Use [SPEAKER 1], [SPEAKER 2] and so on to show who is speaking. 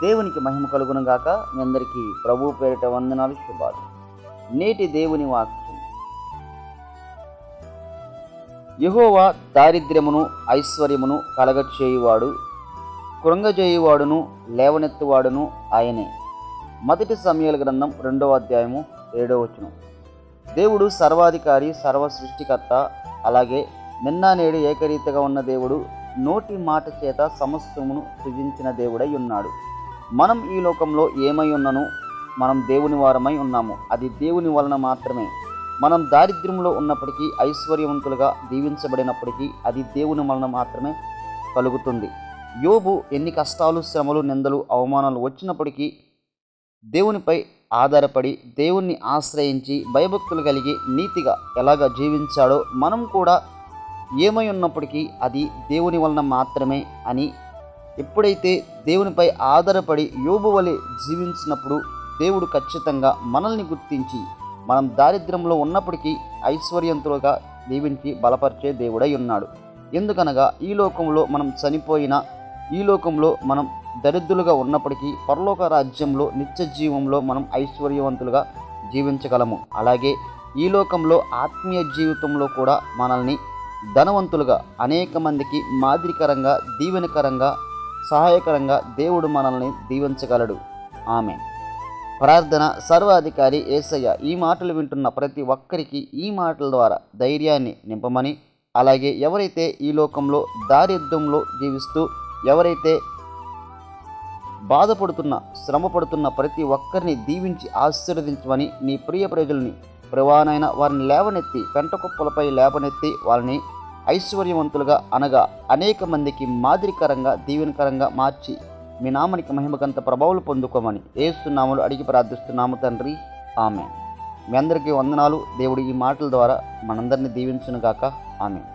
[SPEAKER 1] దేవునికి మహిమ కలుగును గాక. మీ అందరికీ ప్రభు పేరిట వందనాలు, శుభాలు. నేటి దేవుని వాక్యం: యెహోవా దారిద్ర్యమును ఐశ్వర్యమును కలగచేయువాడు, కృంగజేయువాడును లేవనెత్తువాడును ఆయనే. మొదటి సమూయేలు గ్రంథం 2వ అధ్యాయము 7వ వచనం. దేవుడు సర్వాధికారి, సర్వ సృష్టికర్త. అలాగే నిన్న నేడు ఏకరీతిగా ఉన్న దేవుడు నోటి మాట చేత సమస్తమును సృజించిన దేవుడై ఉన్నాడు. మనం ఈ లోకంలో ఏమై ఉన్నను మనం దేవుని వారమై ఉన్నాము. అది దేవుని వలన మాత్రమే. మనం దారిద్ర్యంలో ఉన్నప్పటికీ, ఐశ్వర్యవంతులుగా దీవించబడినప్పటికీ అది దేవుని వలన మాత్రమే కలుగుతుంది. యోబు ఎన్ని కష్టాలు, శ్రమలు, నిందలు, అవమానాలు వచ్చినప్పటికీ దేవునిపై ఆధారపడి, దేవుణ్ణి ఆశ్రయించి, భయభక్తులు కలిగి నీతిగా ఎలాగ జీవించాడో మనం కూడా ఏమై ఉన్నప్పటికీ అది దేవుని వలన మాత్రమే అని ఎప్పుడైతే దేవునిపై ఆధారపడి యోబు వలె జీవించినప్పుడు దేవుడు ఖచ్చితంగా మనల్ని గుర్తించి మనం దారిద్ర్యంలో ఉన్నప్పటికీ ఐశ్వర్యంతులుగా దీవించి బలపరిచే దేవుడై ఉన్నాడు. ఎందుకనగా ఈ లోకంలో మనం చనిపోయినా, ఈ లోకంలో మనం దరిద్రులుగా ఉన్నప్పటికీ పరలోక రాజ్యంలో నిత్య జీవంలో మనం ఐశ్వర్యవంతులుగా జీవించగలము. అలాగే ఈ లోకంలో ఆత్మీయ జీవితంలో కూడా మనల్ని ధనవంతులుగా, అనేక మందికి మాదిరికరంగా, దీవెనకరంగా, సహాయకరంగా దేవుడు మనల్ని దీవించగలడు. ఆమేన్. ప్రార్థన. సర్వాధికారి యేసయ్య, ఈ మాటలు వింటున్న ప్రతి ఒక్కరికి ఈ మాటల ద్వారా ధైర్యాన్ని నింపమని, అలాగే ఎవరైతే ఈ లోకంలో దారిద్ర్యంలో జీవిస్తూ, ఎవరైతే బాధపడుతున్న, శ్రమపడుతున్న ప్రతి ఒక్కరిని దీవించి ఆశీర్వదించమని, నీ ప్రియ ప్రజల్ని ప్రవానైన వారిని లేవనెత్తి, పెంటకుప్పలపై లేవనెత్తి వారిని ఐశ్వర్యవంతులుగా, అనగా అనేక మందికి మాదిరికరంగా, దీవెనకరంగా మార్చి మీ నామానికి మహిమకంత ప్రభావాలు పొందుకోమని యేసు నామములో అడిగి ప్రార్థిస్తున్నాము తండ్రి. ఆమేన్. మీ అందరికీ వందనాలు. దేవుడు ఈ మాటల ద్వారా మనందరినీ దీవించును గాక. ఆమేన్.